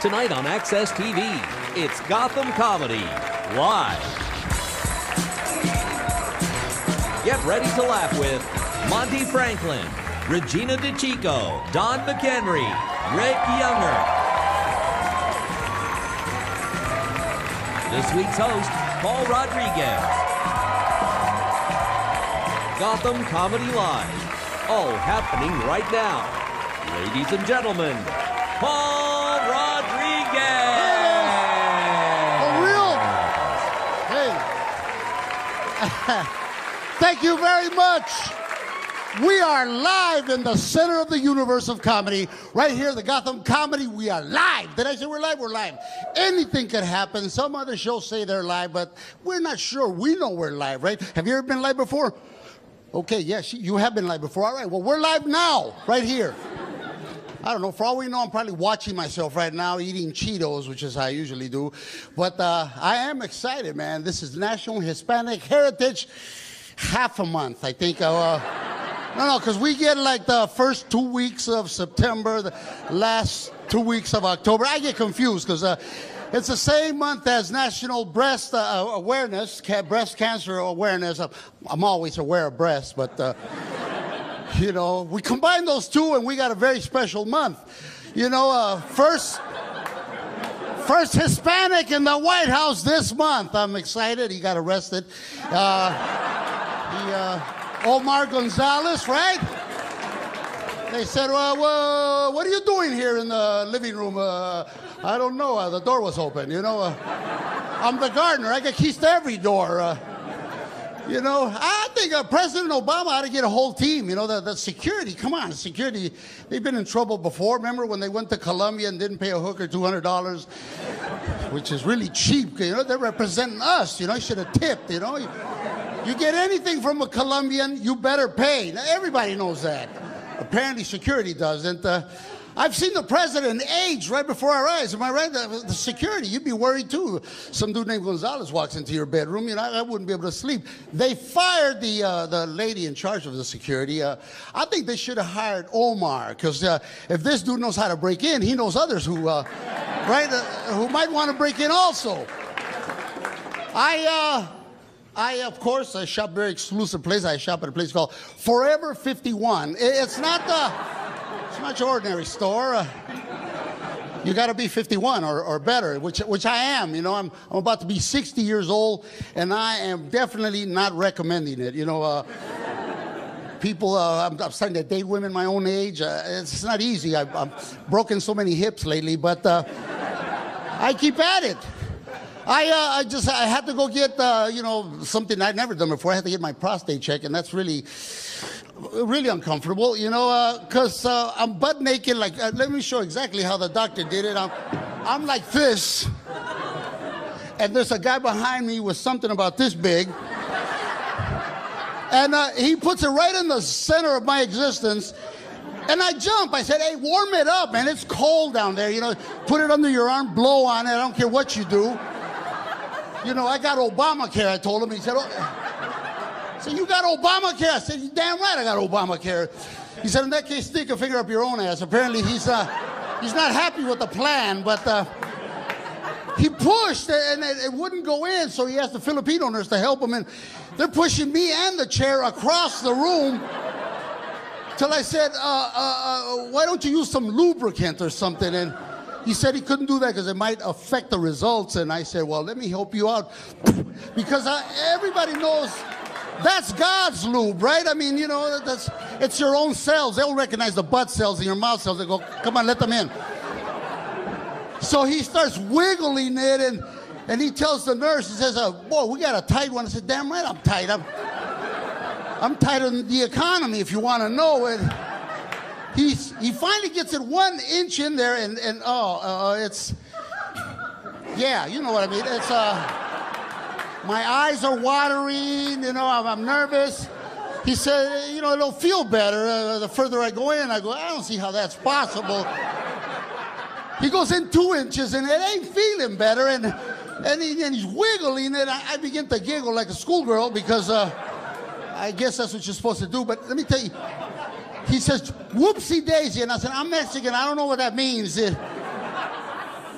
Tonight on Access TV, it's Gotham Comedy Live. Get ready to laugh with Monty Franklin, Regina DeChico, Don McHenry, Rick Younger. This week's host, Paul Rodriguez. Gotham Comedy Live, all happening right now. Ladies and gentlemen, Paul Rodriguez! For real? Hey. Thank you very much. We are live in the center of the universe of comedy. Right here, the Gotham Comedy, we are live. Did I say we're live? We're live. Anything could happen. Some other shows say they're live, but we're not sure. We know we're live, right? Have you ever been live before? Okay, yes, you have been live before. All right, well, we're live now, right here. I don't know, for all we know, I'm probably watching myself right now eating Cheetos, which is how I usually do. But I am excited, man. This is National Hispanic Heritage half a month, I think. No, because we get like the first 2 weeks of September, the last 2 weeks of October. I get confused because it's the same month as National Breast Awareness, Breast Cancer Awareness. I'm always aware of breasts, but... You know, we combine those two and we got a very special month. You know, first Hispanic in the White House this month. I'm excited. He got arrested. Omar Gonzalez, right? They said, well, what are you doing here in the living room? I don't know. The door was open, you know. I'm the gardener. I got keys to every door. You know, I think President Obama ought to get a whole team. You know, the security, come on, security, they've been in trouble before. Remember when they went to Colombia and didn't pay a hooker $200, which is really cheap. You know, they're representing us. You know, you should have tipped, you know. You get anything from a Colombian, you better pay. Now, everybody knows that. Apparently security doesn't. I've seen the president age right before our eyes. Am I right? The security, you'd be worried too. Some dude named Gonzalez walks into your bedroom. You know, I wouldn't be able to sleep. They fired the lady in charge of the security. I think they should have hired Omar, because if this dude knows how to break in, he knows others who, who might want to break in also. Of course, I shop very exclusive place. I shop at a place called Forever 51. It's not your ordinary store. You got to be 51 or better, which I am. You know, I'm about to be 60 years old, and I am definitely not recommending it. You know, people, I'm starting to date women my own age. It's not easy. I've broken so many hips lately, but I keep at it. I had to go get, you know, something I'd never done before. I had to get my prostate checked, and that's really uncomfortable, you know, because I'm butt naked. Like, let me show exactly how the doctor did it. I'm like this, and there's a guy behind me with something about this big, and he puts it right in the center of my existence, and I jump. I said, hey, warm it up, man. It's cold down there, you know. Put it under your arm, blow on it. I don't care what you do. You know, I got Obamacare, I told him. He said, oh. So you got Obamacare? I said, you damn right I got Obamacare. He said, in that case, stick a finger up your own ass. Apparently he's not happy with the plan, but he pushed and it wouldn't go in, so he asked the Filipino nurse to help him, and they're pushing me and the chair across the room till I said, why don't you use some lubricant or something? And he said he couldn't do that because it might affect the results, and I said, well, let me help you out, because everybody knows that's God's lube, right? I mean, you know, it's your own cells. They'll recognize the butt cells and your mouth cells. They go, come on, let them in. So he starts wiggling it, and he tells the nurse, he says, boy, we got a tight one. I said, damn right I'm tight. I'm tighter than the economy, if you want to know it. He finally gets it 1 inch in there, and it's, yeah, you know what I mean. It's, my eyes are watering, you know, I'm nervous. He said, you know, it'll feel better. The further I go in, I don't see how that's possible. He goes in 2 inches, and it ain't feeling better, and he's wiggling, and I begin to giggle like a schoolgirl, because I guess that's what you're supposed to do. But let me tell you, he says, whoopsie daisy, and I said, I'm Mexican, I don't know what that means.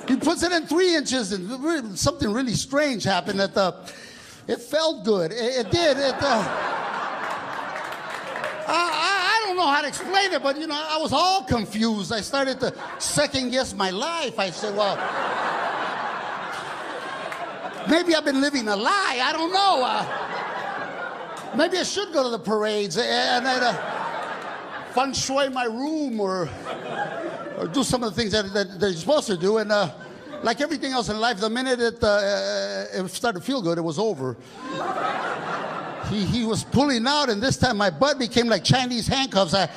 He puts it in 3 inches, and something really strange happened. It felt good. It did. I don't know how to explain it, but you know, I was all confused. I started to second guess my life. I said, well, maybe I've been living a lie. I don't know. Maybe I should go to the parades and feng shui my room or do some of the things that you're supposed to do. And like everything else in life, the minute it started to feel good, it was over. He was pulling out, and this time my butt became like Chinese handcuffs. I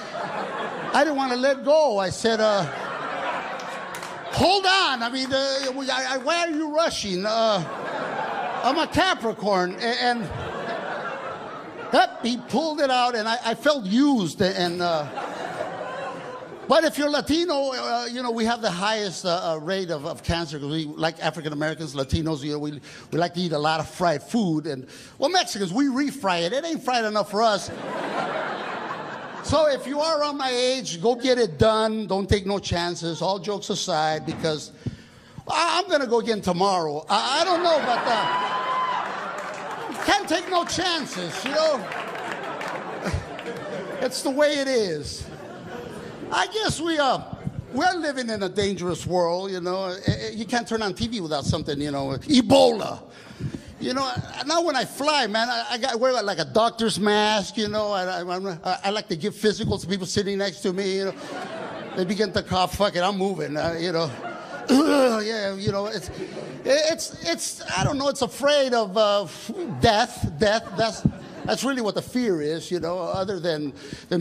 didn't want to let go. I said, hold on. I mean, why are you rushing? I'm a Capricorn. And he pulled it out, and I felt used. But if you're Latino, you know, we have the highest rate of cancer because we, like African Americans, Latinos, you know, we like to eat a lot of fried food. And, well, Mexicans, we refry it. It ain't fried enough for us. So if you are around my age, go get it done. Don't take no chances, all jokes aside, because I'm going to go again tomorrow. I don't know, but can't take no chances, you know. It's the way it is. I guess we're living in a dangerous world, you know. You can't turn on TV without something, you know. Ebola. You know, now when I fly, man, I wear like a doctor's mask, you know. I like to give physicals to people sitting next to me, you know. They begin to cough, fuck it, I'm moving, you know. Yeah, you know, it's I don't know, it's afraid of death. That's really what the fear is, you know, other than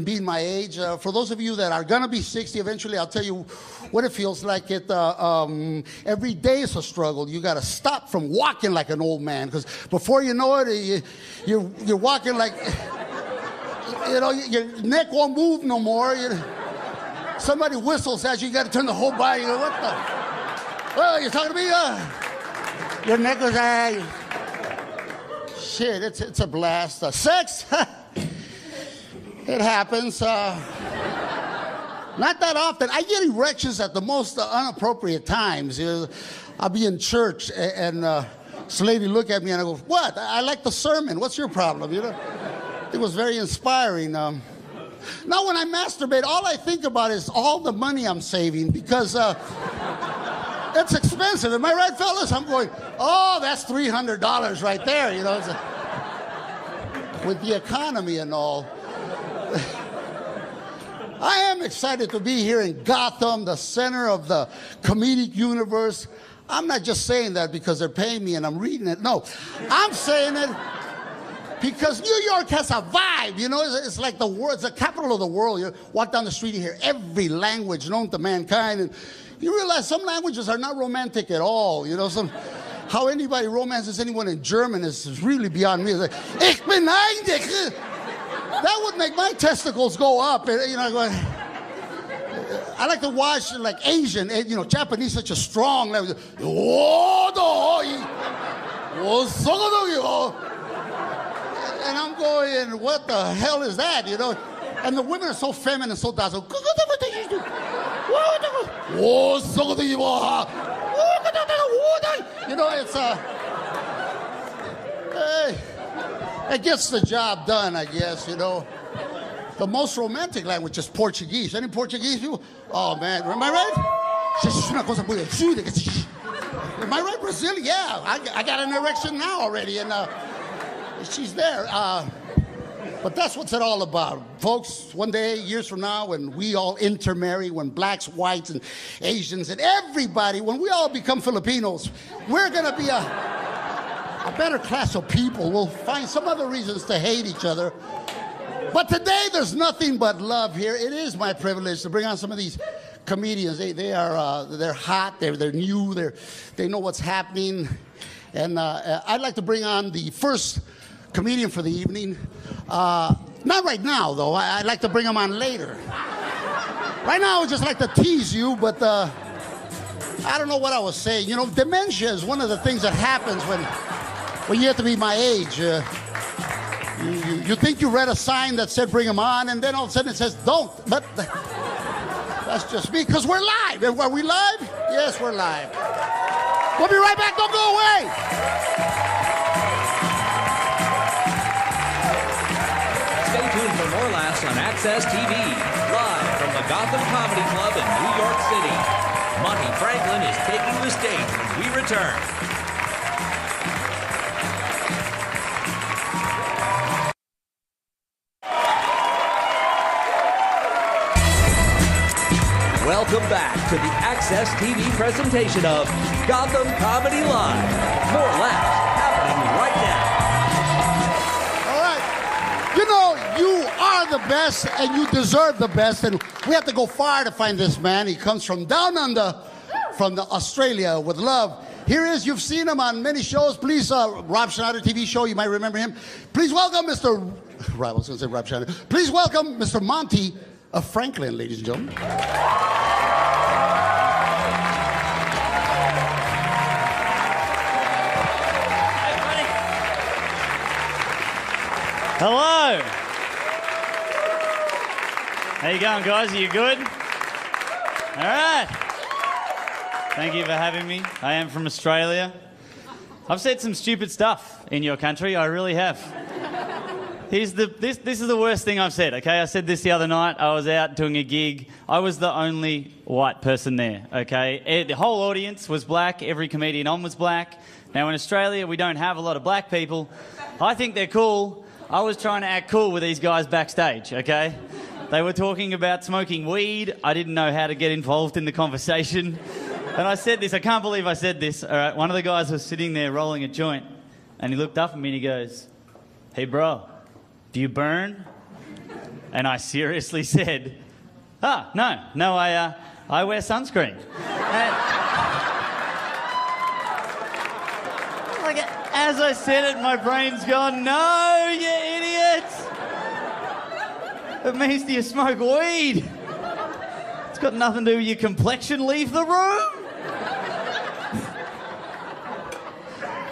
being my age. For those of you that are going to be 60 eventually, I'll tell you what it feels like. Every day is a struggle. You got to stop from walking like an old man, because before you know it, you're walking like, you know, your neck won't move no more. Somebody whistles at you, you got to turn the whole body. You know, what the? Oh, you're talking to me? Your neck goes, shit, it's a blast. Sex, it happens. Not that often. I get erections at the most inappropriate times. You know, I'll be in church and this lady look at me and I go, what? I like the sermon. What's your problem? You know, it was very inspiring. Now when I masturbate, all I think about is all the money I'm saving because it's expensive. Am I right, fellas? I'm going, oh, that's $300 right there, you know. With the economy and all. I am excited to be here in Gotham, the center of the comedic universe. I'm not just saying that because they're paying me and I'm reading it. No, I'm saying it because New York has a vibe, you know. It's like the world, it's the capital of the world. You walk down the street, you hear every language known to mankind, and you realize some languages are not romantic at all, you know. How anybody romances anyone in German is really beyond me. It's like, ich bin eigentlich. That would make my testicles go up. You know, I like to watch like Asian, you know, Japanese, such a strong language. And I'm going, what the hell is that, you know? And the women are so feminine, so docile. You know, it's it gets the job done, I guess, you know. The most romantic language is Portuguese. Any Portuguese people? Oh, man, am I right? Am I right, Brazilian? Yeah, I got an erection now already, and she's there. But that's what's it all about. Folks, one day, years from now, when we all intermarry, when blacks, whites, and Asians, and everybody, when we all become Filipinos, we're going to be a better class of people. We'll find some other reasons to hate each other. But today, there's nothing but love here. It is my privilege to bring on some of these comedians. They're hot, they're new, they know what's happening. And I'd like to bring on the first comedian for the evening. Not right now, though. I'd like to bring him on later. Right now, I would just like to tease you, but I don't know what I was saying. You know, dementia is one of the things that happens when you have to be my age. You think you read a sign that said bring him on, and then all of a sudden it says don't. But that's just me, because we're live. Are we live? Yes, we're live. We'll be right back. Don't go away. Stay tuned for more laughs on Access TV, live from the Gotham Comedy Club in New York City. Monty Franklin is taking the stage when we return. Welcome back to the Access TV presentation of Gotham Comedy Live. More laughs happening right now. All right. You know, you are the best and you deserve the best. And we have to go far to find this man. He comes from down under, from Australia with love. Here is, you've seen him on many shows. Please, Rob Schneider TV show, you might remember him. Please welcome Mr. I was going to say Rob Schneider. Please welcome Mr. Monty Franklin, ladies and gentlemen. Hello. How you going, guys? Are you good? All right. Thank you for having me. I am from Australia. I've said some stupid stuff in your country. I really have. This is the worst thing I've said, okay? I said this the other night. I was out doing a gig. I was the only white person there, okay? The whole audience was black. Every comedian on was black. Now, in Australia, we don't have a lot of black people. I think they're cool. I was trying to act cool with these guys backstage, okay? They were talking about smoking weed. I didn't know how to get involved in the conversation. And I said this, I can't believe I said this. All right, one of the guys was sitting there rolling a joint, and he looked up at me and he goes, "Hey, bro, do you burn?" And I seriously said, no, I wear sunscreen. As I said it, my brain's gone, "No, you idiot! It means do you smoke weed? It's got nothing to do with your complexion. Leave the room."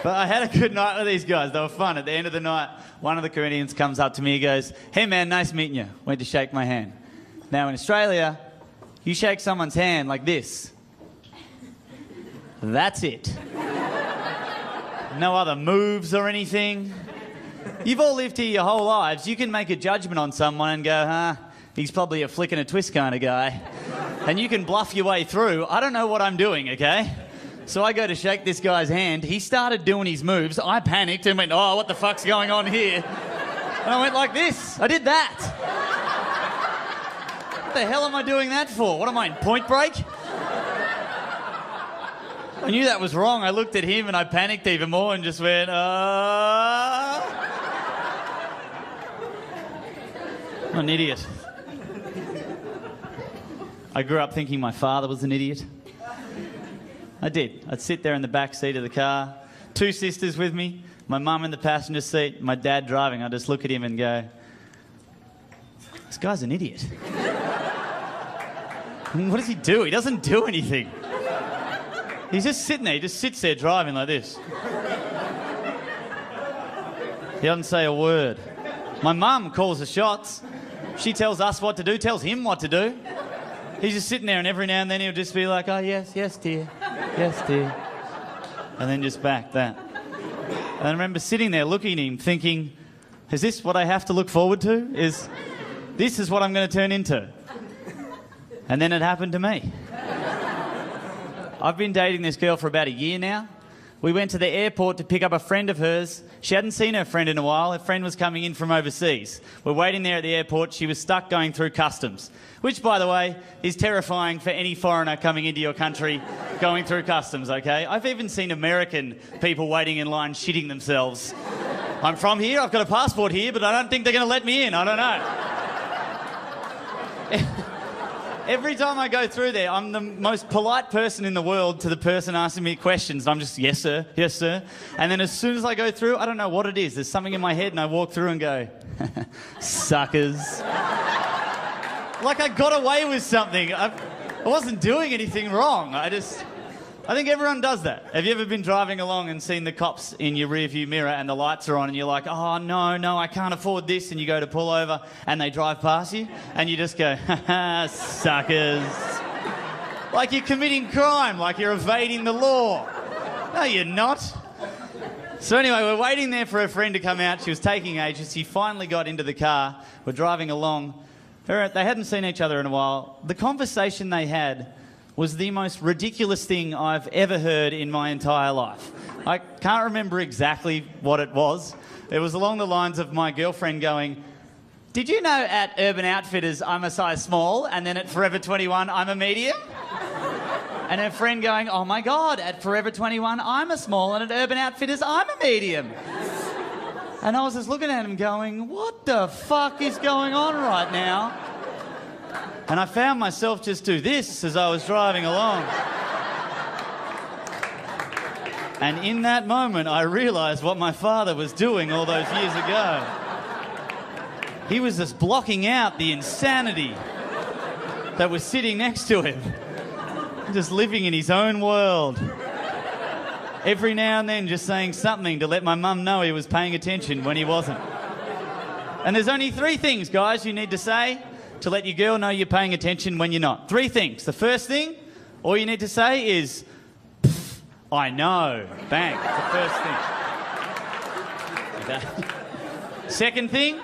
But I had a good night with these guys. They were fun. At the end of the night, one of the comedians comes up to me. He goes, "Hey, man, nice meeting you." Went to shake my hand. Now, in Australia, you shake someone's hand like this. That's it. No other moves or anything. You've all lived here your whole lives. You can make a judgment on someone and go, he's probably a flick and a twist kind of guy. And you can bluff your way through. I don't know what I'm doing, okay? So I go to shake this guy's hand. He started doing his moves. I panicked and went, "Oh, what the fuck's going on here?" And I went like this. I did that. What the hell am I doing that for? What am I, in Point Break? I knew that was wrong. I looked at him and I panicked even more and just went, I'm an idiot. I grew up thinking my father was an idiot. I did. I'd sit there in the back seat of the car, two sisters with me, my mum in the passenger seat, my dad driving. I'd just look at him and go, "This guy's an idiot." What does he do? He doesn't do anything. He's just sitting there. He just sits there driving like this. He doesn't say a word. My mum calls the shots. She tells us what to do, tells him what to do. He's just sitting there, and every now and then he'll just be like, "Oh, yes, yes, dear. Yes, dear." And then just back that. And I remember sitting there looking at him thinking, is this what I have to look forward to? This is what I'm going to turn into? And then it happened to me. I've been dating this girl for about a year now. We went to the airport to pick up a friend of hers. She hadn't seen her friend in a while. Her friend was coming in from overseas. We're waiting there at the airport. She was stuck going through customs, which, by the way, is terrifying for any foreigner coming into your country going through customs, okay? I've even seen American people waiting in line shitting themselves. I'm from here, I've got a passport here, but I don't think they're going to let me in. I don't know. Every time I go through there, I'm the most polite person in the world to the person asking me questions. I'm just, "Yes, sir. Yes, sir." And then as soon as I go through, I don't know what it is. There's something in my head and I walk through and go, "Suckers." Like I got away with something. I wasn't doing anything wrong. I think everyone does that. Have you ever been driving along and seen the cops in your rearview mirror and the lights are on and you're like, "Oh, no, I can't afford this," and you go to pull over and they drive past you and you just go, "Ha, suckers." Like you're committing crime, like you're evading the law. No, you're not. So anyway, we're waiting there for her friend to come out. She was taking ages. She finally got into the car. We're driving along. They hadn't seen each other in a while. The conversation they had was the most ridiculous thing I've ever heard in my entire life. I can't remember exactly what it was. It was along the lines of my girlfriend going, "Did you know at Urban Outfitters I'm a size small, and then at Forever 21 I'm a medium?" And her friend going, "Oh my God, at Forever 21 I'm a small, and at Urban Outfitters I'm a medium." And I was just looking at him going, what the fuck is going on right now? And I found myself just do this as I was driving along. And in that moment, I realised what my father was doing all those years ago. He was just blocking out the insanity that was sitting next to him. Just living in his own world. Every now and then just saying something to let my mum know he was paying attention when he wasn't. And there's only 3 things, guys, you need to say to let your girl know you're paying attention when you're not. 3 things. The first thing, all you need to say is, "I know." Bang. That's the first thing. Okay. Second thing,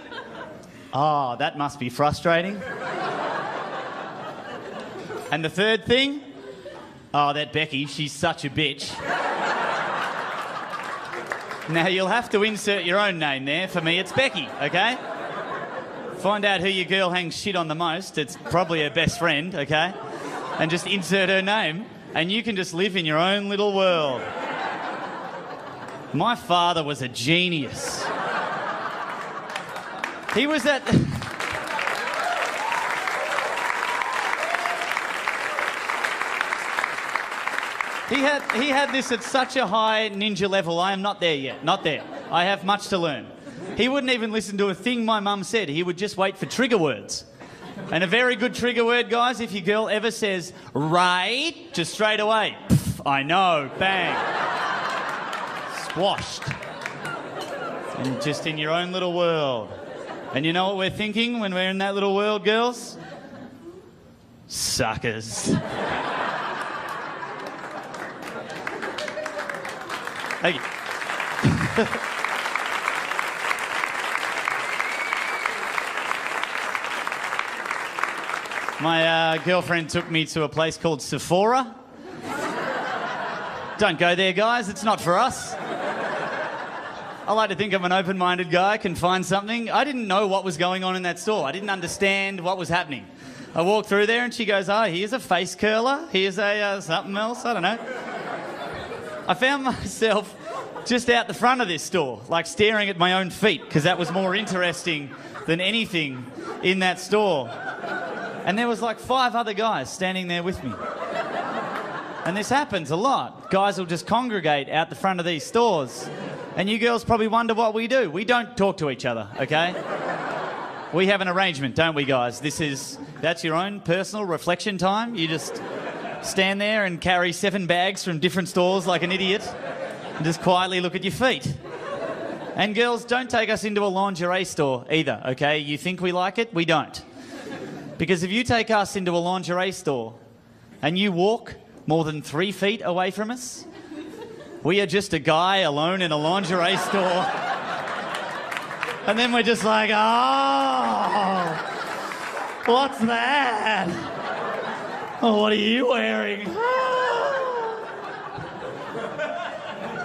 "Oh, that must be frustrating." And the third thing, "Oh, that Becky, she's such a bitch." Now, you'll have to insert your own name there. For me, it's Becky, okay? Find out who your girl hangs shit on the most. It's probably her best friend, okay? And just insert her name, and you can just live in your own little world. My father was a genius. He was at... He had this at such a high ninja level. I am not there yet. Not there. I have much to learn. He wouldn't even listen to a thing my mum said. He would just wait for trigger words. And a very good trigger word, guys, if your girl ever says, "right," just straight away, "Pff, I know," bang. Squashed. And just in your own little world. And you know what we're thinking when we're in that little world, girls? Suckers. Thank you. My girlfriend took me to a place called Sephora. Don't go there, guys. It's not for us. I like to think I'm an open-minded guy, can find something. I didn't know what was going on in that store. I didn't understand what was happening. I walked through there and she goes, "Oh, here's a face curler. Here's a something else. I don't know." I found myself just out the front of this store, like staring at my own feet, because that was more interesting than anything in that store. And there was like 5 other guys standing there with me. And this happens a lot. Guys will just congregate out the front of these stores. And you girls probably wonder what we do. We don't talk to each other, okay? We have an arrangement, don't we, guys? That's your own personal reflection time. You just stand there and carry 7 bags from different stores like an idiot and just quietly look at your feet. And girls, don't take us into a lingerie store either, okay? You think we like it? We don't. Because if you take us into a lingerie store and you walk more than 3 feet away from us, we are just a guy alone in a lingerie store. And then we're just like, "Oh, what's that? Oh, what are you wearing?"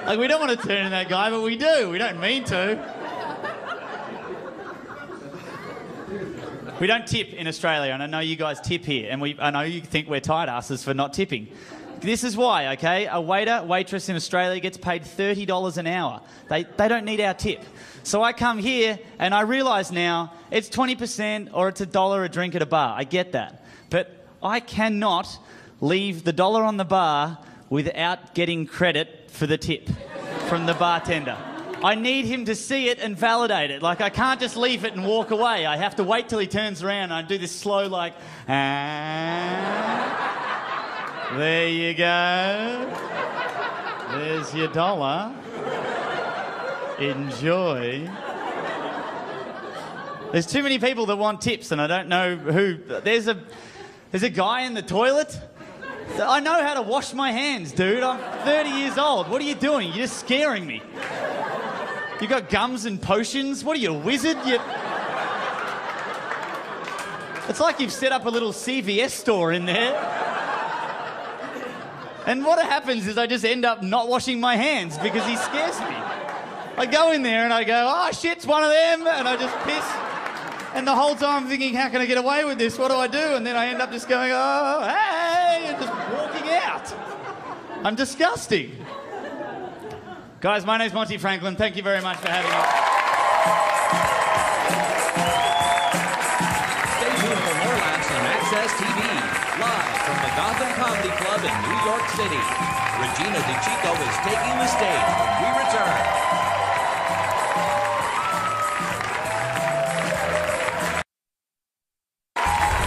Like, we don't want to turn to that guy, but we do. We don't mean to. We don't tip in Australia, and I know you guys tip here, and I know you think we're tight asses for not tipping. This is why, okay? A waiter, waitress in Australia gets paid $30 an hour. They don't need our tip. So I come here, and I realise now it's 20% or it's $1 a drink at a bar. I get that. But I cannot leave the dollar on the bar without getting credit for the tip from the bartender. I need him to see it and validate it. Like, I can't just leave it and walk away. I have to wait till he turns around and I do this slow, like, there you go. There's your $1. Enjoy. There's too many people that want tips and I don't know who. There's a guy in the toilet I know how to wash my hands, dude. I'm 30 years old. What are you doing? You're just scaring me. You got gums and potions? What are you, a wizard? It's like you've set up a little CVS store in there. And what happens is I just end up not washing my hands because he scares me. I go in there and I go, oh shit, it's one of them, and I just piss. And the whole time I'm thinking, how can I get away with this? What do I do? And then I end up just going, oh, hey, and just walking out. I'm disgusting. Guys, my name's Monty Franklin. Thank you very much for having me. Stay tuned for more laughs on Access TV. Live from the Gotham Comedy Club in New York City. Regina DeChico is taking the stage when we return.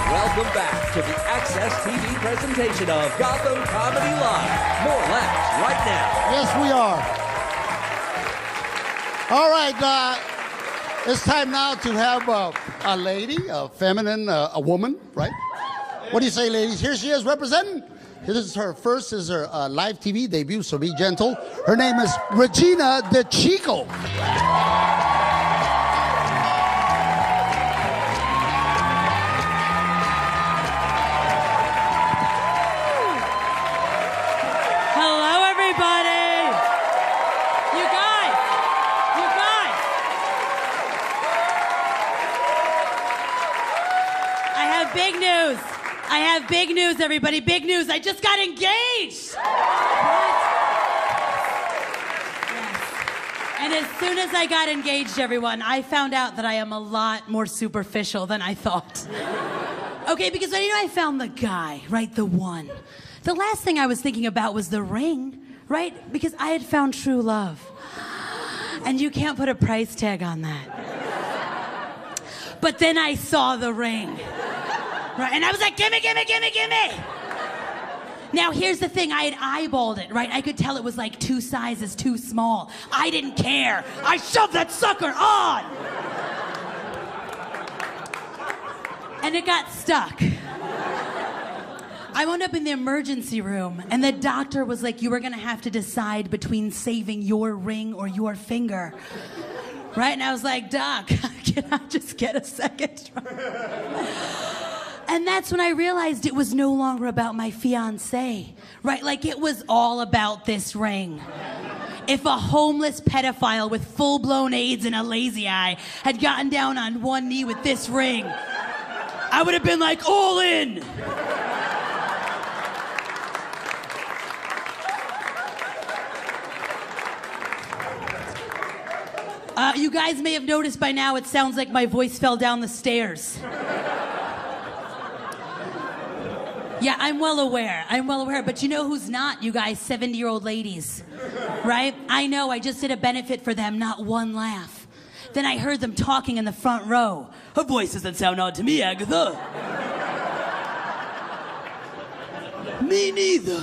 Welcome back to the Access TV presentation of Gotham Comedy Live. More laughs right now. Yes, we are. All right, it's time now to have a lady, a feminine, a woman, right? What do you say, ladies? Here she is representing. This is her live TV debut, so be gentle. Her name is Regina DeChico. Hello, everybody. You guys. I have big news. I have big news, everybody. Big news. I just got engaged. What? Yes. And as soon as I got engaged, everyone, I found out that I am a lot more superficial than I thought. Okay, because I found the guy, right? The one. The last thing I was thinking about was the ring, right? Because I had found true love. And you can't put a price tag on that. But then I saw the ring. Right, and I was like, gimme, gimme, gimme, gimme. Now, here's the thing. I had eyeballed it, right? I could tell it was like 2 sizes too small. I didn't care. I shoved that sucker on. And it got stuck. I wound up in the emergency room, and the doctor was like, you were going to have to decide between saving your ring or your finger. Right? And I was like, Doc, can I just get a second try? And that's when I realized it was no longer about my fiancé, right? Like, it was all about this ring. If a homeless pedophile with full-blown AIDS and a lazy eye had gotten down on one knee with this ring, I would have been like, all in. You guys may have noticed by now it sounds like my voice fell down the stairs. Yeah, I'm well aware. But you know who's not, you guys? 70-year-old ladies, right? I know, I just did a benefit for them, not one laugh. Then I heard them talking in the front row. Her voice doesn't sound odd to me, Agatha. Me neither.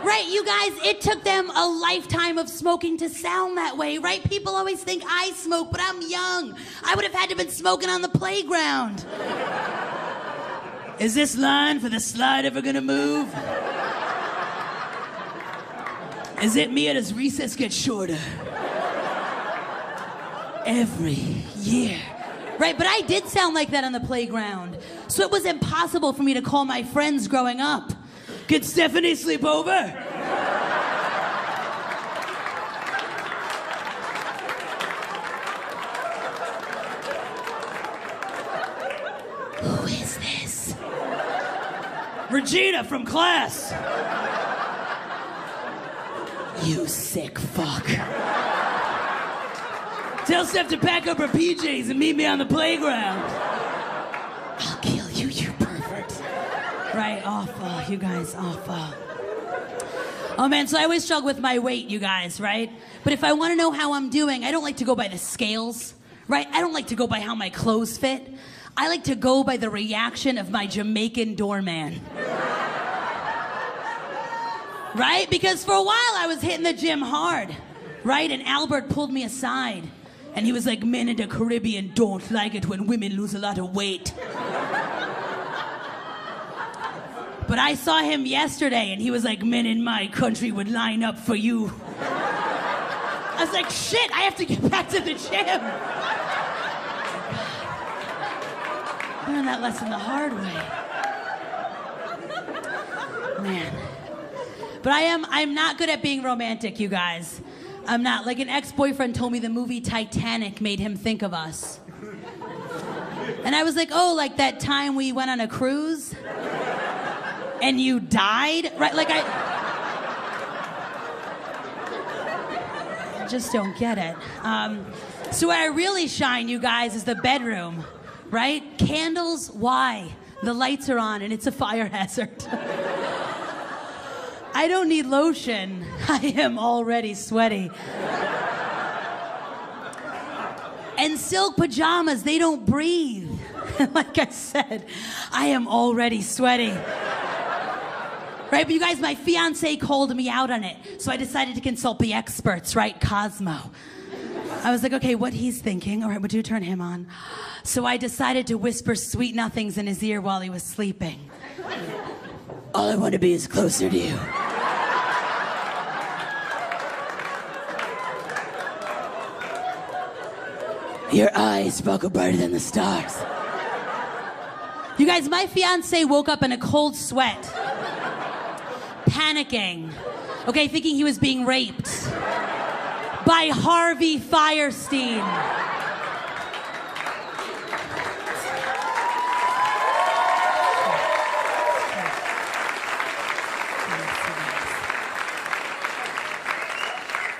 Right, you guys, it took them a lifetime of smoking to sound that way, right? People always think I smoke, but I'm young. I would have had to have been smoking on the playground. Is this line for the slide ever gonna move? Is it me or does recess get shorter? Every year. Right, but I did sound like that on the playground. So it was impossible for me to call my friends growing up. Could Stephanie sleep over? Who is this? Regina from class. You sick fuck. Tell Steph to pack up her PJs and meet me on the playground. I'll kill you, you pervert. Right, awful, you guys, awful. Oh man, so I always struggle with my weight, you guys, right? But if I want to know how I'm doing, I don't like to go by the scales, right? I don't like to go by how my clothes fit. I like to go by the reaction of my Jamaican doorman. Right? Because for a while I was hitting the gym hard, right? And Albert pulled me aside. And he was like, men in the Caribbean don't like it when women lose a lot of weight. But I saw him yesterday, and he was like, men in my country would line up for you. I was like, shit, I have to get back to the gym. Learned that lesson the hard way. Man. But I'm not good at being romantic, you guys. I'm not. Like, an ex-boyfriend told me the movie Titanic made him think of us. And I was like, oh, like that time we went on a cruise? And you died? Right, like I just don't get it. So where I really shine, you guys, is the bedroom, right? Candles, why? The lights are on and it's a fire hazard. I don't need lotion. I am already sweaty. And silk pajamas, they don't breathe. Like I said, I am already sweaty. Right, but you guys, my fiance called me out on it. So I decided to consult the experts, right? Cosmo. I was like, okay, what he's thinking. All right, would you turn him on? So I decided to whisper sweet nothings in his ear while he was sleeping. All I want to be is closer to you. Your eyes sparkle brighter than the stars. You guys, my fiance woke up in a cold sweat. Panicking. Okay, thinking he was being raped. By Harvey Fierstein.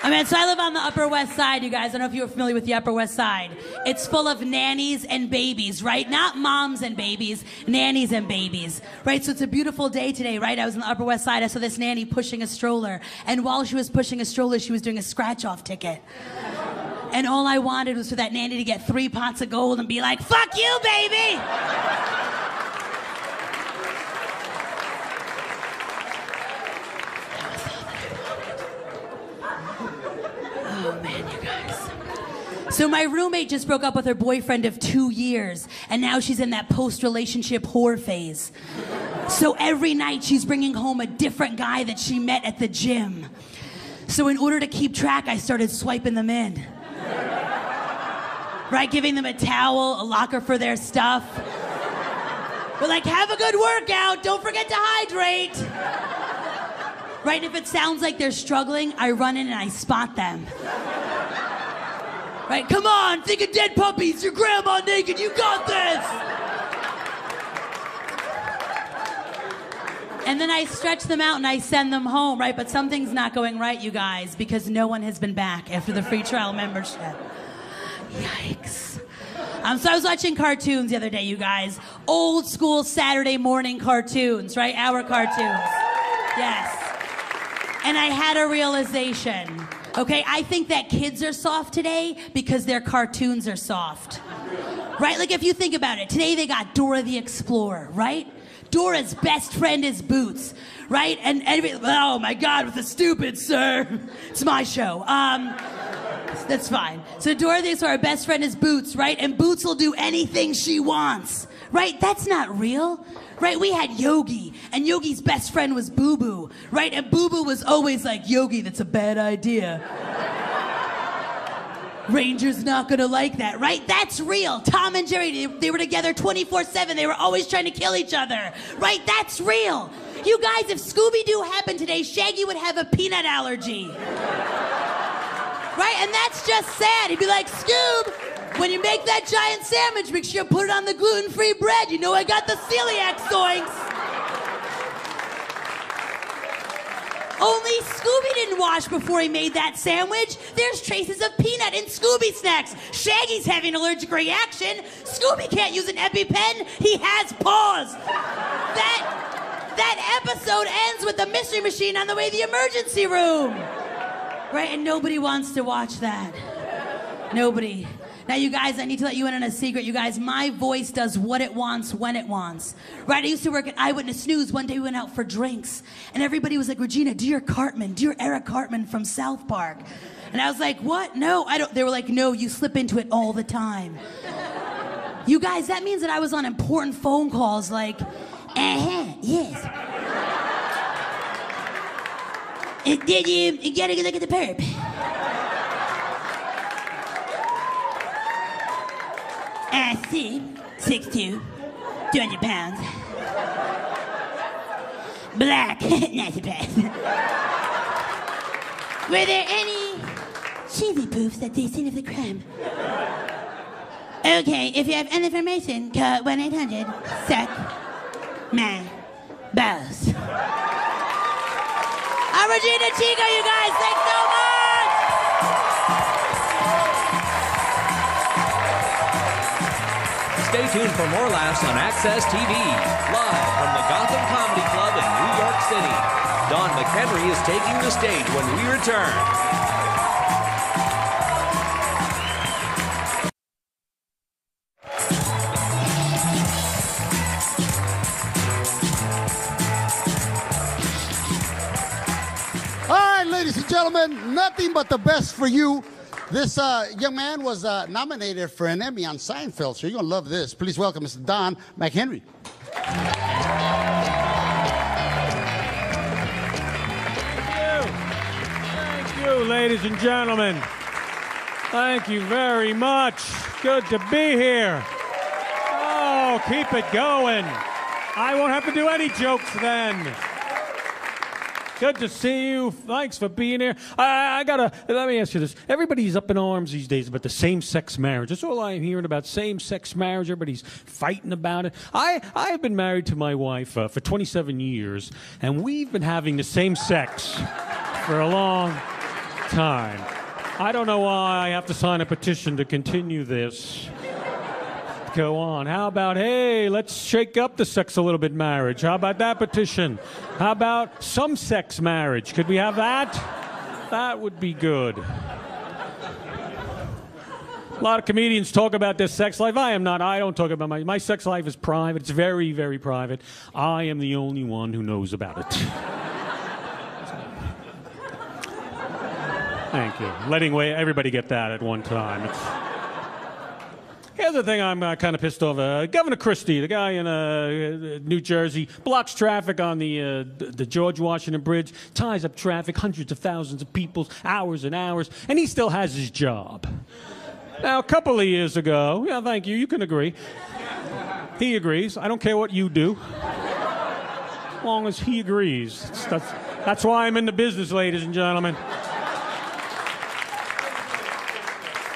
I mean, so I live on the Upper West Side, you guys. I don't know if you're familiar with the Upper West Side. It's full of nannies and babies, right? Not moms and babies, nannies and babies, right? So it's a beautiful day today, right? I was on the Upper West Side. I saw this nanny pushing a stroller. And while she was pushing a stroller, she was doing a scratch-off ticket. And all I wanted was for that nanny to get 3 pots of gold and be like, fuck you, baby! Oh, man, you guys. So my roommate just broke up with her boyfriend of 2 years, and now she's in that post-relationship whore phase. So every night she's bringing home a different guy that she met at the gym. So in order to keep track, I started swiping them in. Right, giving them a towel, a locker for their stuff. We're like, have a good workout, don't forget to hydrate. Right, and if it sounds like they're struggling, I run in and I spot them. Right, come on, think of dead puppies, your grandma naked, you got this! And then I stretch them out and I send them home, right? But something's not going right, you guys, because no one has been back after the free trial membership. Yikes. So I was watching cartoons the other day, you guys. Old school Saturday morning cartoons, right? Our cartoons. Yes. And I had a realization. Okay, I think that kids are soft today because their cartoons are soft. Right? Like if you think about it, today they got Dora the Explorer, right? Dora's best friend is Boots, right? And oh my God, with the stupid, sir. It's my show. That's fine. So Dora the Explorer, our best friend is Boots, right? And Boots will do anything she wants, right? That's not real, right? We had Yogi, and Yogi's best friend was Boo Boo, right? And Boo Boo was always like, Yogi, that's a bad idea. Ranger's not gonna like that, right? That's real. Tom and Jerry, they were together 24/7. They were always trying to kill each other, right? That's real. You guys, if Scooby-Doo happened today, Shaggy would have a peanut allergy. Right? And that's just sad. He'd be like, Scoob, when you make that giant sandwich, make sure you put it on the gluten-free bread. You know I got the celiac zoinks. Only Scooby didn't wash before he made that sandwich. There's traces of peanut in Scooby snacks. Shaggy's having an allergic reaction. Scooby can't use an EpiPen. He has paws. That episode ends with the mystery machine on the way to the emergency room. Right, and nobody wants to watch that. Nobody. Now, you guys, I need to let you in on a secret. You guys, my voice does what it wants when it wants. Right, I used to work at Eyewitness News. One day we went out for drinks, and everybody was like, Regina, do your Cartman, do your Eric Cartman from South Park. And I was like, what? No, I don't. They were like, no, you slip into it all the time. You guys, that means that I was on important phone calls like, yes. Did you get a good look at the perp? I see. 6'2", 200 pounds. Black. Not surprised. Were there any cheesy poofs at the scene of the crime? Okay, if you have any information, call 1-800-SUCK my balls. I'm Regina Chico, you guys. Thanks so much. Stay tuned for more laughs on Access TV, live from the Gotham Comedy Club in New York City. Don McHenry is taking the stage when we return. All right, ladies and gentlemen, nothing but the best for you. This young man was nominated for an Emmy on Seinfeld, so you're going to love this. Please welcome Mr. Don McHenry. Thank you, ladies and gentlemen. Thank you very much. Good to be here. Oh, keep it going. I won't have to do any jokes then. Good to see you. Thanks for being here. Let me ask you this. Everybody's up in arms these days about the same-sex marriage. That's all I'm hearing about, same-sex marriage. Everybody's fighting about it. I've been married to my wife for 27 years, and we've been having the same sex for a long time. I don't know why I have to sign a petition to continue this. Go on. How about, hey, let's shake up the sex a little bit marriage. How about that petition? How about some sex marriage? Could we have that? That would be good. A lot of comedians talk about their sex life. I don't talk about my sex life is private. It's very, very private. I am the only one who knows about it. Thank you. Letting everybody get that at one time. Here's the thing I'm kind of pissed off. Governor Christie, the guy in New Jersey, blocks traffic on the George Washington Bridge, ties up traffic, hundreds of thousands of people, hours and hours, and he still has his job. Now, a couple of years ago, yeah, thank you, you can agree. He agrees. I don't care what you do, as long as he agrees. That's why I'm in the business, ladies and gentlemen.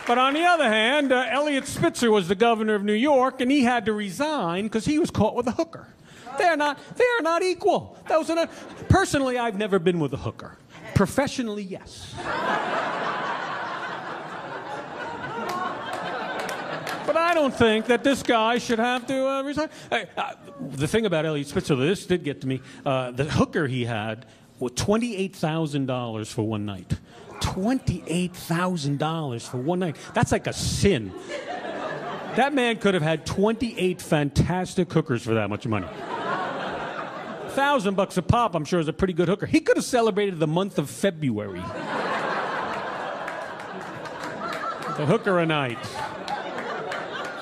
But on the other hand, Eliot Spitzer was the governor of New York, and he had to resign because he was caught with a hooker. They are not equal. Personally, I've never been with a hooker. Professionally, yes. But I don't think that this guy should have to resign. The thing about Eliot Spitzer, this did get to me. The hooker he had was $28,000 for one night. $28,000 for one night. That's like a sin. That man could have had 28 fantastic hookers for that much money. $1,000 a pop, I'm sure, is a pretty good hooker. He could have celebrated the month of February. The hooker a night.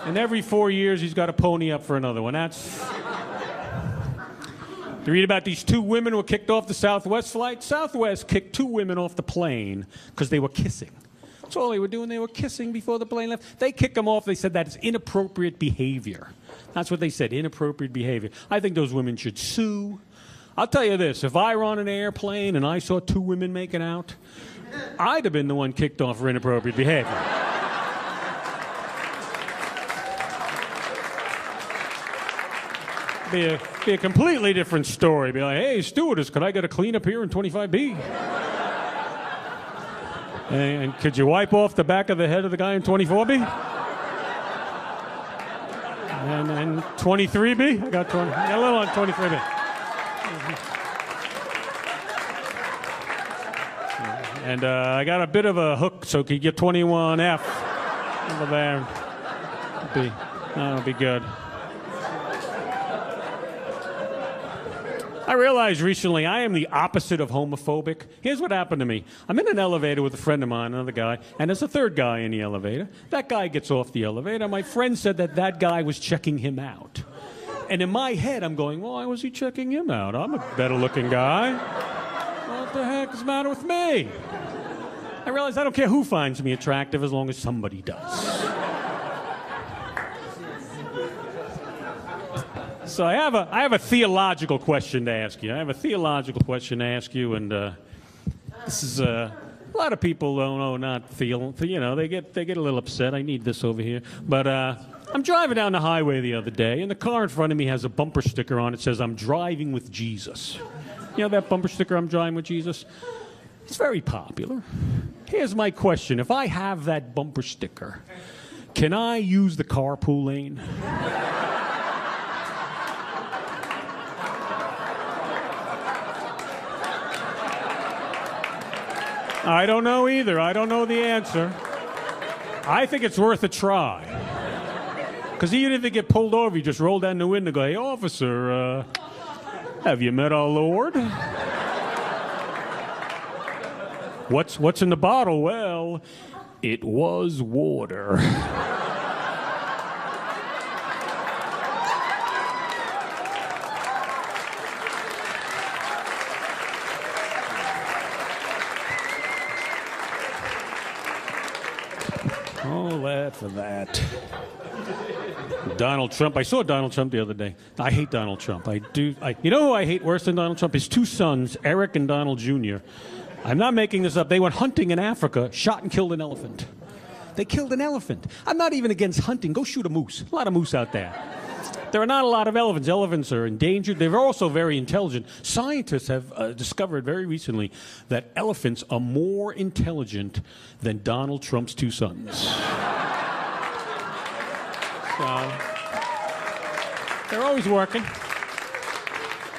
And every 4 years, he's got to pony up for another one. You read about these two women who were kicked off the Southwest flight. Southwest kicked two women off the plane because they were kissing. That's all they were doing. They were kissing before the plane left. They kicked them off. They said that is inappropriate behavior. That's what they said, inappropriate behavior. I think those women should sue. I'll tell you this. If I were on an airplane and I saw two women making out, I'd have been the one kicked off for inappropriate behavior. Be a completely different story. Be like, hey, stewardess, could I get a clean up here in 25B? And could you wipe off the back of the head of the guy in 24B? And 23B? I got a little on 23B. And I got a bit of a hook, so could you get 21F over there? That'll be good. I realized recently I am the opposite of homophobic. Here's what happened to me. I'm in an elevator with a friend of mine, another guy, and there's a third guy in the elevator. That guy gets off the elevator. My friend said that guy was checking him out. And in my head, I'm going, why was he checking him out? I'm a better-looking guy. What the heck is the matter with me? I realize I don't care who finds me attractive as long as somebody does. So I have a theological question to ask you. And this is a lot of people not feel. They get a little upset. I need this over here, but I'm driving down the highway the other day, and the car in front of me has a bumper sticker on it. Says, "I'm driving with Jesus." You know that bumper sticker, "I'm driving with Jesus"? It's very popular. Here's my question. If I have that bumper sticker, can I use the carpool lane? I don't know either. I don't know the answer. I think it's worth a try. Because even if you get pulled over, you just roll down the window and go, "Hey, officer, have you met our Lord?" What's in the bottle? Well, it was water. All that for that. Donald Trump. I saw Donald Trump the other day. I hate Donald Trump. You know who I hate worse than Donald Trump? His two sons, Eric and Donald Jr. I'm not making this up. They went hunting in Africa, shot and killed an elephant. They killed an elephant. I'm not even against hunting. Go shoot a moose. A lot of moose out there. There are not a lot of elephants. Elephants are endangered. They're also very intelligent. Scientists have discovered very recently that elephants are more intelligent than Donald Trump's two sons. So, they're always working.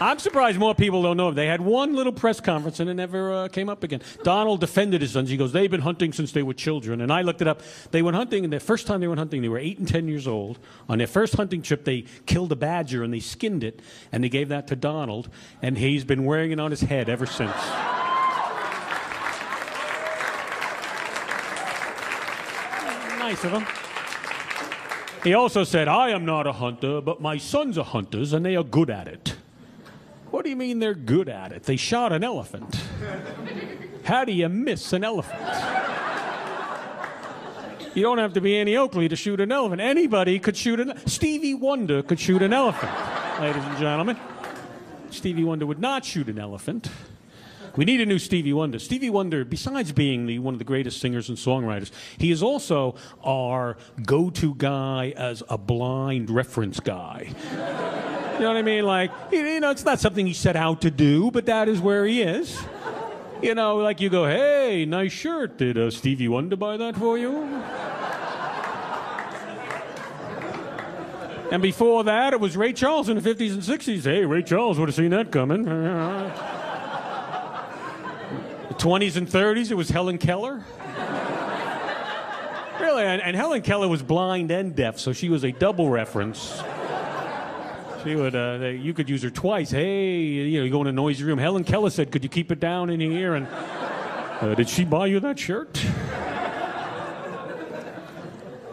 I'm surprised more people don't know. They had one little press conference and it never came up again. Donald defended his sons. He goes, "They've been hunting since they were children." And I looked it up. They went hunting, and the first time they went hunting, they were 8 and 10 years old. On their first hunting trip, they killed a badger and they skinned it, and they gave that to Donald, and he's been wearing it on his head ever since. Nice of him. He also said, "I am not a hunter, but my sons are hunters, and they are good at it." What do you mean they're good at it? They shot an elephant. How do you miss an elephant? You don't have to be Annie Oakley to shoot an elephant. Anybody could shoot Stevie Wonder could shoot an elephant, ladies and gentlemen. Stevie Wonder would not shoot an elephant. We need a new Stevie Wonder. Stevie Wonder, besides being one of the greatest singers and songwriters, he is also our go-to guy as a blind reference guy. You know what I mean? Like, it's not something he set out to do, but that is where he is. Like you go, "Hey, nice shirt. Did Stevie Wonder buy that for you?" And before that, it was Ray Charles in the 50s and 60s. "Hey, Ray Charles would have seen that coming." The 20s and 30s, it was Helen Keller. Really, and Helen Keller was blind and deaf, so she was a double reference. She would, you could use her twice. "Hey, you go in a noisy room. Helen Keller said, 'Could you keep it down in here?' And did she buy you that shirt?"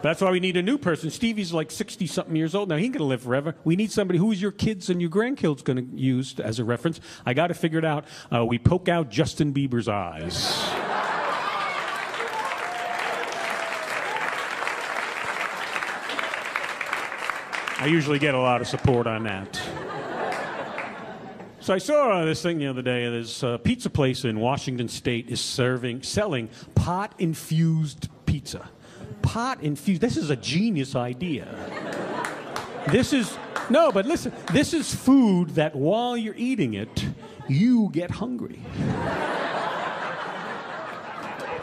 That's why we need a new person. Stevie's like 60-something years old now. He ain't going to live forever. We need somebody who is your kids and your grandkids going to use as a reference. I got to figure it out. We poke out Justin Bieber's eyes. I usually get a lot of support on that. So I saw this thing the other day. There's a pizza place in Washington State is selling pot-infused pizza. Pot-infused. This is a genius idea. But listen, this is food that while you're eating it, you get hungry.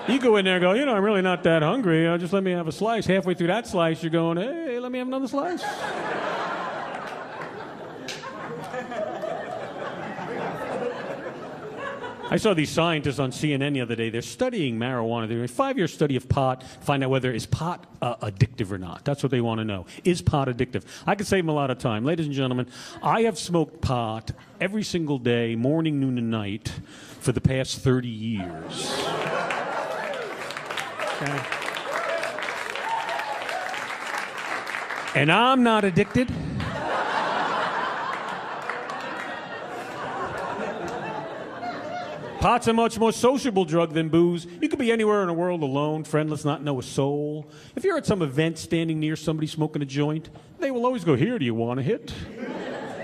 You go in there and go, "I'm really not that hungry. Just let me have a slice." Halfway through that slice, you're going, "Hey, let me have another slice." I saw these scientists on CNN the other day. They're studying marijuana. They're doing a 5-year study of pot, find out whether is pot addictive or not. That's what they want to know. Is pot addictive? I could save them a lot of time. Ladies and gentlemen, I have smoked pot every single day, morning, noon, and night, for the past 30 years. Okay. And I'm not addicted. Pot's a much more sociable drug than booze. You could be anywhere in the world alone, friendless, not know a soul. If you're at some event standing near somebody smoking a joint, they will always go, "Here, do you want a hit?"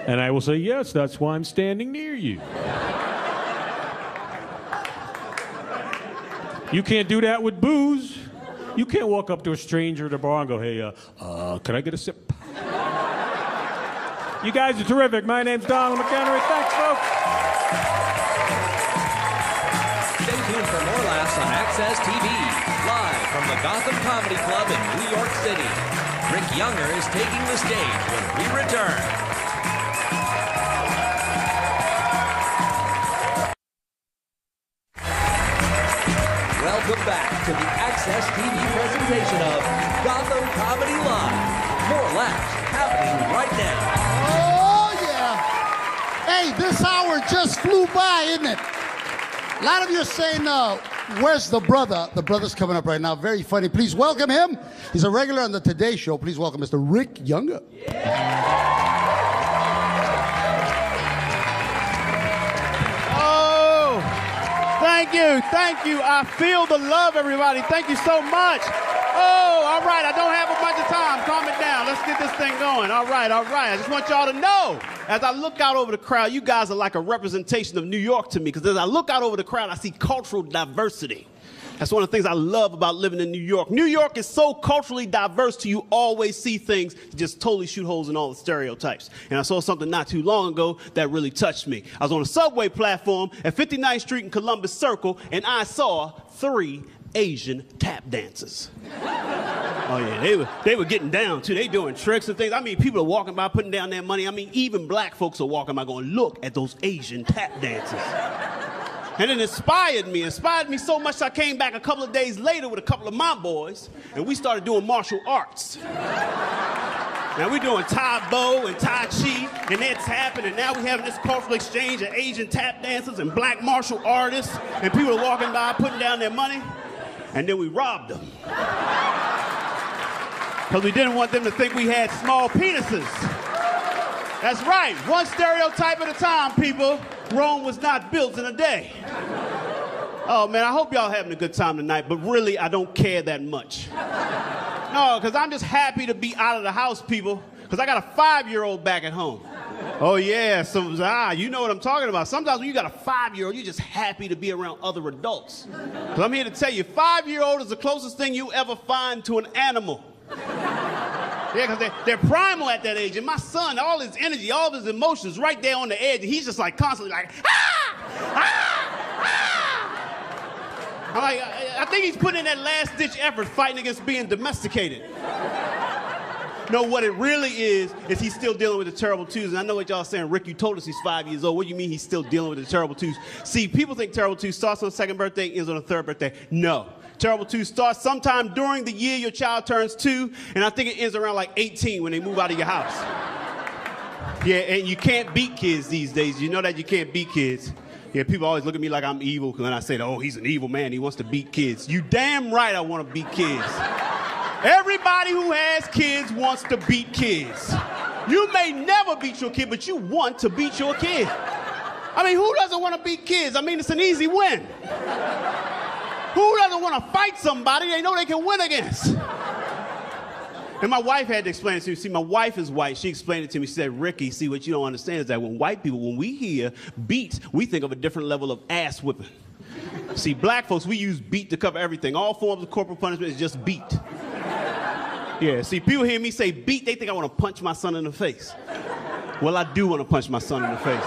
And I will say, "Yes, that's why I'm standing near you." You can't do that with booze. You can't walk up to a stranger at a bar and go, "Hey, can I get a sip?" You guys are terrific. My name's Donald McHenry. Thanks, folks. Stay tuned for more laughs on Access TV, live from the Gotham Comedy Club in New York City. Rick Younger is taking the stage when we return. Welcome back to the Access TV presentation of Gotham Comedy Live. More laughs happening right now. Oh, yeah. Hey, this hour just flew by, isn't it? A lot of you are saying, where's the brother? The brother's coming up right now. Very funny. Please welcome him. He's a regular on the Today Show. Please welcome Mr. Rick Younger. Oh, thank you. Thank you. I feel the love, everybody. Thank you so much. Oh, all right. I don't have a bunch of time. Calm it down. Let's get this thing going. All right. All right. I just want y'all to know, as I look out over the crowd, you guys are like a representation of New York to me, because as I look out over the crowd, I see cultural diversity. That's one of the things I love about living in New York. New York is so culturally diverse to you always see things that just totally shoot holes in all the stereotypes. And I saw something not too long ago that really touched me. I was on a subway platform at 59th Street in Columbus Circle, and I saw 3 Asian tap dancers. Oh yeah, they were getting down too. They doing tricks and things. I mean, people are walking by putting down their money. I mean, even black folks are walking by going, "Look at those Asian tap dancers." And it inspired me so much I came back a couple of days later with a couple of my boys, and we started doing martial arts. Now we're doing Tai Bo and Tai Chi, and they're tapping, and now we're having this cultural exchange of Asian tap dancers and black martial artists, and people are walking by putting down their money, and then we robbed them. Because we didn't want them to think we had small penises. That's right, one stereotype at a time, people. Rome was not built in a day. Oh man, I hope y'all having a good time tonight, but really I don't care that much. No, because I'm just happy to be out of the house, people, because I got a 5-year-old back at home. Oh yeah, so you know what I'm talking about. Sometimes when you got a 5-year-old, you're just happy to be around other adults. Because I'm here to tell you, 5-year-old is the closest thing you ever find to an animal. Yeah, because they're primal at that age. And my son, all his energy, all of his emotions right there on the edge, and he's just like constantly like, ah! Ah! Ah! I'm like, I think he's putting in that last-ditch effort fighting against being domesticated. No, what it really is he's still dealing with the terrible twos. And I know what y'all saying, Rick, you told us he's 5 years old. What do you mean he's still dealing with the terrible twos? See, people think terrible twos starts on the 2nd birthday, ends on the 3rd birthday. No. Terrible twos starts sometime during the year your child turns 2, and I think it ends around like 18 when they move out of your house. Yeah, and you can't beat kids these days. You know that you can't beat kids. Yeah, people always look at me like I'm evil when I say, "Oh, he's an evil man. He wants to beat kids." You damn right I want to beat kids. Everybody who has kids wants to beat kids. You may never beat your kid, but you want to beat your kid. I mean, who doesn't want to beat kids? I mean, it's an easy win. Who doesn't want to fight somebody they know they can win against? And my wife had to explain it to me. See, my wife is white. She explained it to me. She said, "Ricky, see, what you don't understand is that when white people, when we hear beat, we think of a different level of ass whipping. See, black folks, we use beat to cover everything. All forms of corporal punishment is just beat." Yeah, see, people hear me say beat, they think I want to punch my son in the face. Well, I do want to punch my son in the face.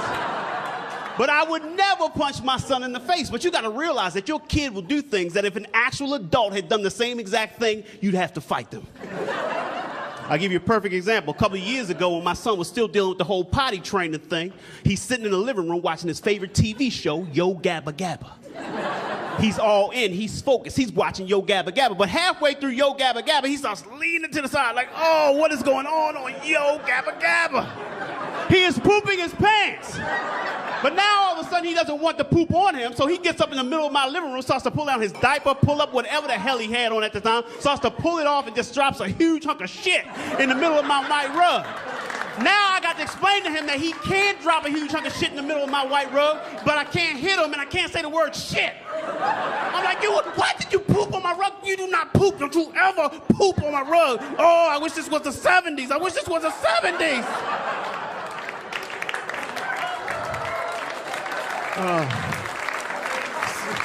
But I would never punch my son in the face. But you got to realize that your kid will do things that if an actual adult had done the same exact thing, you'd have to fight them. I'll give you a perfect example. A couple of years ago when my son was still dealing with the whole potty training thing, he's sitting in the living room watching his favorite TV show, Yo Gabba Gabba. He's all in, he's focused, he's watching Yo Gabba Gabba. But halfway through Yo Gabba Gabba, he starts leaning to the side like, "Oh, what is going on Yo Gabba Gabba?" He is pooping his pants. But now all of a sudden he doesn't want the poop on him, so he gets up in the middle of my living room, starts to pull down his diaper, pull up whatever the hell he had on at the time, starts to pull it off and just drops a huge hunk of shit in the middle of my white rug. Now I got to explain to him that he can drop a huge hunk of shit in the middle of my white rug, but I can't hit him and I can't say the word shit. I'm like, why did you poop on my rug? You do not poop. Don't you ever poop on my rug. Oh, I wish this was the 70s. I wish this was the 70s.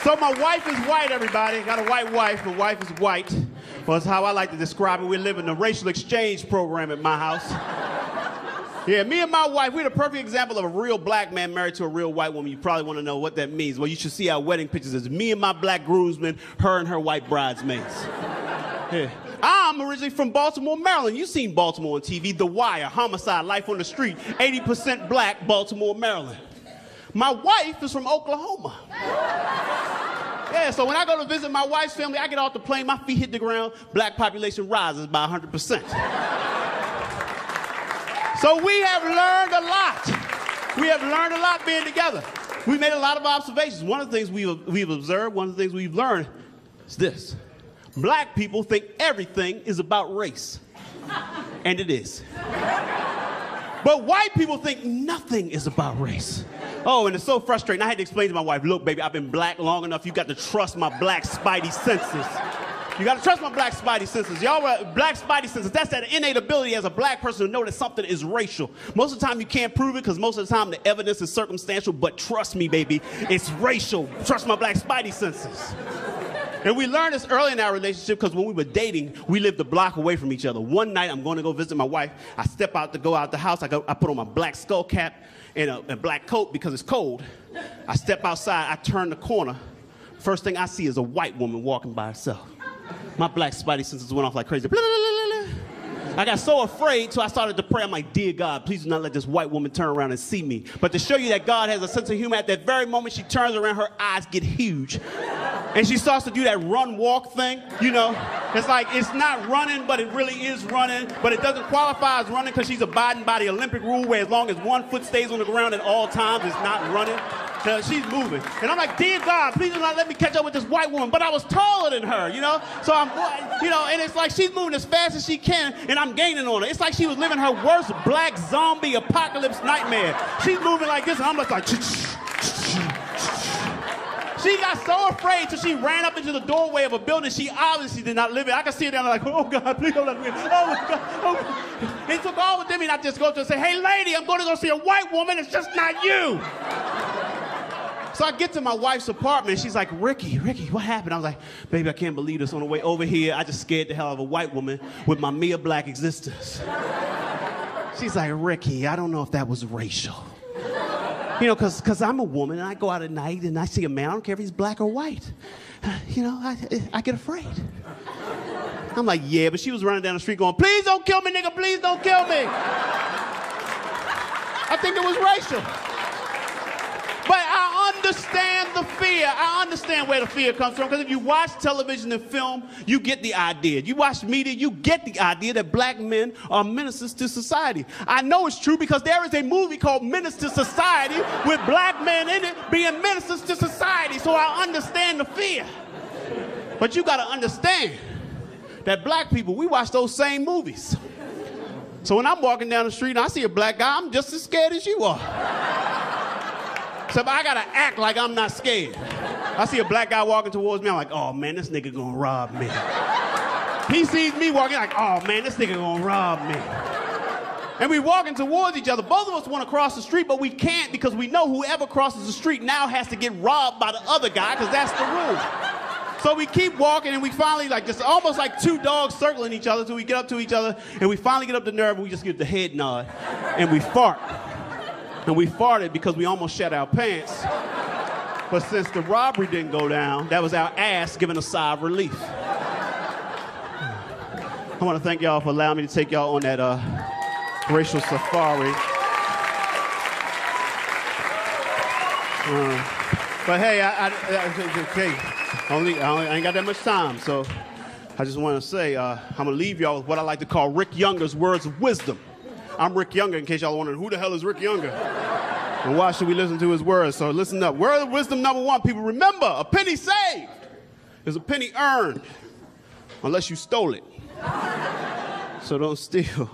So my wife is white, everybody. Got a white wife. My wife is white. Well, that's how I like to describe it. We live in a racial exchange program at my house. Yeah, me and my wife, we're the perfect example of a real black man married to a real white woman. You probably want to know what that means. Well, you should see our wedding pictures. It's me and my black groomsmen, her and her white bridesmaids. Yeah. I'm originally from Baltimore, Maryland. You've seen Baltimore on TV. The Wire, Homicide, Life on the Street. 80% black, Baltimore, Maryland. My wife is from Oklahoma. Yeah, so when I go to visit my wife's family, I get off the plane, my feet hit the ground, black population rises by 100%. So we have learned a lot. We have learned a lot being together. We made a lot of observations. One of the things we've observed, one of the things we've learned is this. Black people think everything is about race. And it is. But white people think nothing is about race. Oh, and it's so frustrating. I had to explain to my wife, look, baby, I've been black long enough. You got to trust my black spidey senses. You got to trust my black spidey senses. Y'all, black spidey senses, that's that innate ability as a black person to know that something is racial. Most of the time you can't prove it because most of the time the evidence is circumstantial, but trust me, baby, it's racial. Trust my black spidey senses. And we learned this early in our relationship because when we were dating, we lived a block away from each other. One night, I'm going to go visit my wife. I step out to go out the house. I put on my black skull cap and a black coat because it's cold. I step outside. I turn the corner. First thing I see is a white woman walking by herself. My black spidey senses went off like crazy. Blah, blah, blah, blah. I got so afraid, so I started to pray. I'm like, dear God, please do not let this white woman turn around and see me. But to show you that God has a sense of humor, at that very moment she turns around, her eyes get huge. And she starts to do that run-walk thing, you know. It's like, it's not running, but it really is running. But it doesn't qualify as running because she's abiding by the Olympic rule where as long as one foot stays on the ground at all times, it's not running. So she's moving. And I'm like, dear God, please do not let me catch up with this white woman. But I was taller than her, you know? So I'm, you know, and it's like she's moving as fast as she can, and I'm gaining on her. It's like she was living her worst black zombie apocalypse nightmare. She's moving like this, and I'm just like, she got so afraid till she ran up into the doorway of a building she obviously did not live in. I can see her down there like, oh God, please don't let me in. Oh my God. Oh. It took all of them and I just go to her and say, hey lady, I'm going to go see a white woman. It's just not you. So I get to my wife's apartment. She's like, Ricky, what happened? I was like, baby, I can't believe this. On the way over here, I just scared the hell out of a white woman with my mere black existence. She's like, Ricky, I don't know if that was racial. You know, because I'm a woman and I go out at night and I see a man, I don't care if he's black or white. You know, I get afraid. I'm like, yeah, but she was running down the street going, please don't kill me, nigga, please don't kill me. I think it was racial. But I understand the fear. I understand where the fear comes from. Because if you watch television and film, you get the idea. You watch media, you get the idea that black men are menaces to society. I know it's true because there is a movie called Menace to Society with black men in it being menaces to society. So I understand the fear. But you got to understand that black people, we watch those same movies. So when I'm walking down the street and I see a black guy, I'm just as scared as you are. So I gotta act like I'm not scared. I see a black guy walking towards me, I'm like, oh man, this nigga gonna rob me. He sees me walking like, oh man, this nigga gonna rob me. And we walking towards each other. Both of us wanna cross the street, but we can't because we know whoever crosses the street now has to get robbed by the other guy because that's the rule. So we keep walking and we finally like just almost like two dogs circling each other till we get up to each other and we finally get up the nerve and we just give the head nod and we fart. And we farted because we almost shat our pants. But since the robbery didn't go down, that was our ass giving a sigh of relief. I want to thank y'all for allowing me to take y'all on that racial safari. But hey, I ain't got that much time, so I just want to say I'm going to leave y'all with what I like to call Rick Younger's words of wisdom. I'm Rick Younger, in case y'all are wondering, who the hell is Rick Younger? And why should we listen to his words? So listen up. Word of wisdom number one, people, remember, a penny saved is a penny earned, unless you stole it. So don't steal.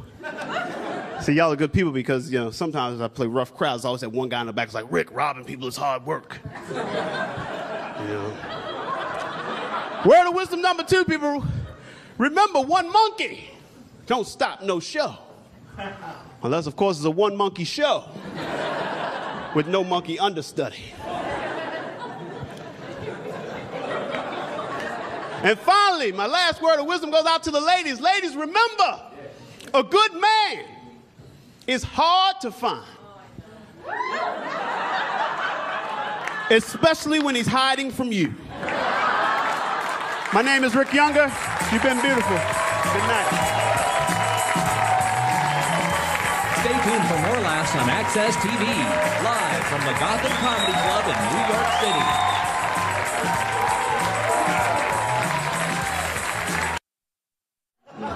See, y'all are good people because, you know, sometimes I play rough crowds. I always have one guy in the back who's like, Rick, robbing people is hard work. You know. Word of wisdom number 2, people. Remember, one monkey don't stop no show. Unless, of course, it's a one monkey show with no monkey understudy. And finally, my last word of wisdom goes out to the ladies. Ladies, remember, a good man is hard to find. Especially when he's hiding from you. My name is Rick Younger. You've been beautiful. Good night. Stay tuned for more laughs on Access TV, live from the Gotham Comedy Club in New York City.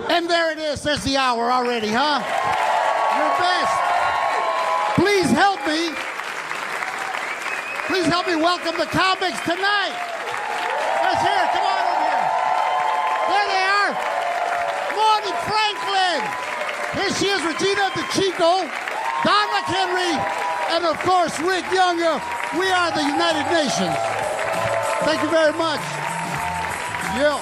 And there it is. There's the hour already, huh? Your best. Please help me. Please help me welcome the comics tonight. Let's hear it. Come on over here. There they are. Marty Franklin. Here she is, Regina DeChico, Don McHenry, and of course, Rick Younger. We are the United Nations. Thank you very much. Yeah.